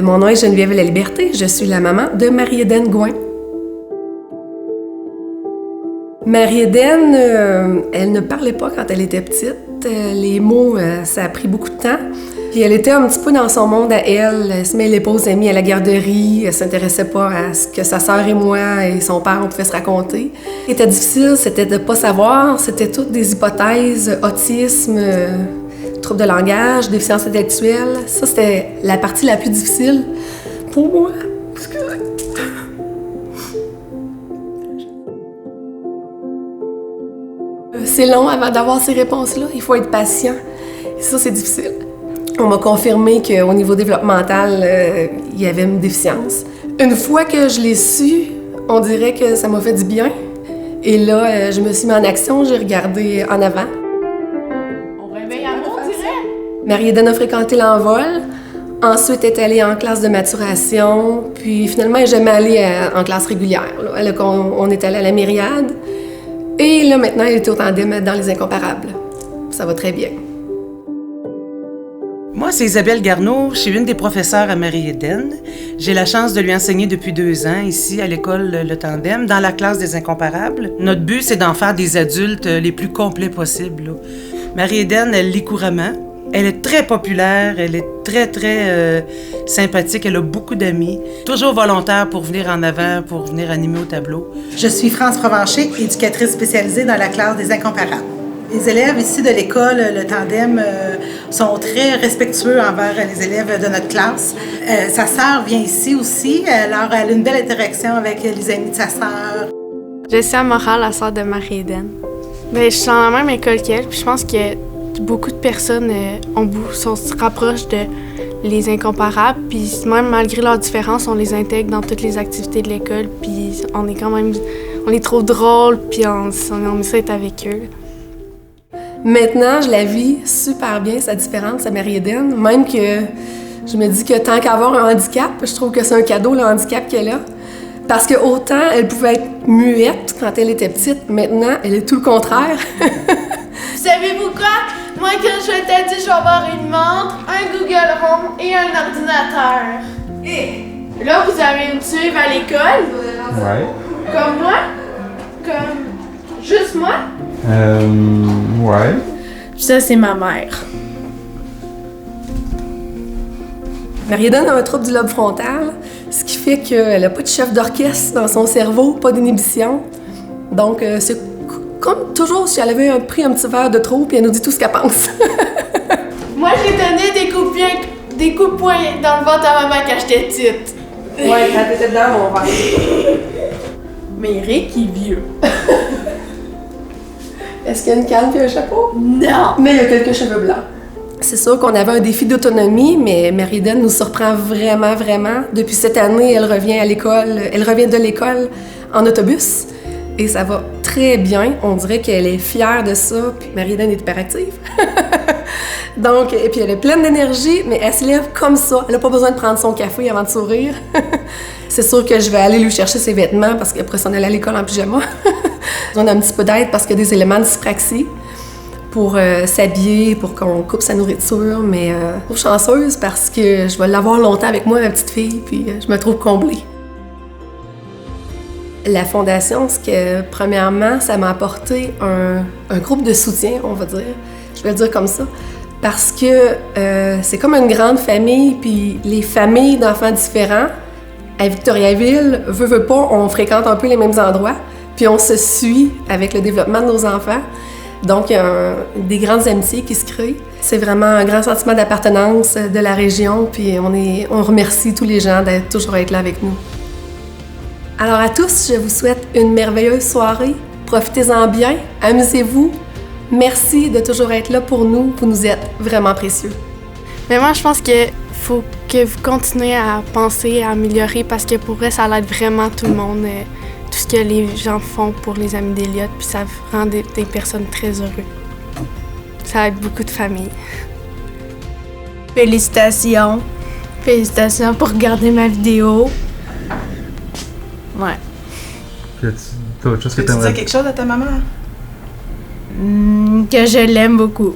Mon nom est Geneviève Laliberté, je suis la maman de Marie-Éden Gouin. Marie-Éden, elle ne parlait pas quand elle était petite. Les mots, ça a pris beaucoup de temps. Puis elle était un petit peu dans son monde à elle. Elle se mêlait pas aux amis à la garderie. Elle s'intéressait pas à ce que sa sœur et moi et son père, on pouvait se raconter. Ce qui était difficile, c'était de pas savoir. C'était toutes des hypothèses, autisme, troubles de langage, déficience intellectuelle. Ça, c'était la partie la plus difficile pour moi. Parce que... C'est long avant d'avoir ces réponses-là. Il faut être patient. Et ça, c'est difficile. On m'a confirmé qu'au niveau développemental, il y avait une déficience. Une fois que je l'ai su, on dirait que ça m'a fait du bien. Et là, je me suis mis en action, j'ai regardé en avant. On réveille amour, on dirait. Marie-Éden a fréquenté l'envol. Ensuite, elle est allée en classe de maturation. Puis finalement, elle n'est jamais allée en classe régulière. Là. On est allé à la myriade. Et là, maintenant, elle est au tandem dans les incomparables. Ça va très bien. Moi, c'est Isabelle Garneau. Je suis une des professeurs à Marie-Éden. J'ai la chance de lui enseigner depuis 2 ans ici à l'école Le Tandem, dans la classe des incomparables. Notre but, c'est d'en faire des adultes les plus complets possibles. Marie-Éden, elle lit couramment. Elle est très populaire, elle est très sympathique, elle a beaucoup d'amis. Toujours volontaire pour venir en avant, pour venir animer au tableau. Je suis France Provencher, éducatrice spécialisée dans la classe des incomparables. Les élèves ici de l'école, le Tandem, sont très respectueux envers les élèves de notre classe. Sa sœur vient ici aussi, alors elle a une belle interaction avec les amis de sa sœur. Je suis Amora, la sœur de Marie-Éden. Je suis dans la même école qu'elle, puis je pense que beaucoup de personnes se rapprochent de les incomparables, puis même malgré leurs différences, on les intègre dans toutes les activités de l'école, puis on les trouve drôles, puis on essaie d'être avec eux. Maintenant, je la vis super bien, sa différence à Marie-Éden. Même que je me dis que tant qu'avoir un handicap, je trouve que c'est un cadeau, le handicap qu'elle a. Parce que autant elle pouvait être muette quand elle était petite, maintenant, elle est tout le contraire. Savez-vous quoi? Moi, quand je t'ai dit, je vais avoir une montre, un Google Home et un ordinateur. Et là, vous allez me suivre à l'école? Ouais. Comme moi? Comme juste moi? Ouais. Ça, c'est ma mère. Marie-Éden a un trouble du lobe frontal, ce qui fait qu'elle n'a pas de chef d'orchestre dans son cerveau, pas d'inhibition. Donc, c'est comme toujours si elle avait pris un petit verre de trop, puis elle nous dit tout ce qu'elle pense. Moi, j'ai donné des coups de poing dans le ventre à maman quand j'étais petite. Ouais, quand t'étais dedans, mon verre. Mais Rick, il est vieux. Est-ce qu'il y a une canne et un chapeau? Non! Mais il y a quelques cheveux blancs. C'est sûr qu'on avait un défi d'autonomie, mais Marie-Éden nous surprend vraiment. Depuis cette année, elle revient de l'école en autobus et ça va très bien. On dirait qu'elle est fière de ça. Puis Marie-Éden est hyperactive. Donc, et puis elle est pleine d'énergie, mais elle se lève comme ça. Elle n'a pas besoin de prendre son café avant de sourire. C'est sûr que je vais aller lui chercher ses vêtements parce qu'après ça, on allait à l'école en pyjama. On a un petit peu d'aide parce qu'il y a des éléments de dyspraxie pour s'habiller, pour qu'on coupe sa nourriture, mais je suis chanceuse parce que je vais l'avoir longtemps avec moi, ma petite fille, puis je me trouve comblée. La Fondation, premièrement, ça m'a apporté un groupe de soutien, on va dire, je vais le dire comme ça, parce que c'est comme une grande famille, puis les familles d'enfants différents, à Victoriaville, veut pas, on fréquente un peu les mêmes endroits, puis on se suit avec le développement de nos enfants. Donc, il y a des grandes amitiés qui se créent. C'est vraiment un grand sentiment d'appartenance de la région, puis on remercie tous les gens d'être toujours là avec nous. Alors à tous, je vous souhaite une merveilleuse soirée. Profitez-en bien, amusez-vous. Merci de toujours être là pour nous. Vous nous êtes vraiment précieux. Mais moi, je pense qu'il faut que vous continuez à penser, à améliorer, parce que pour vrai, ça aide vraiment tout le monde. Tout ce que les gens font pour les amis d'Eliott, puis ça rend des personnes très heureuses. Ça aide beaucoup de familles. Félicitations. Félicitations pour regarder ma vidéo. Ouais. Puis t'as autre chose que Peux-tu t'aimerais dire quelque chose à ta maman? Que je l'aime beaucoup.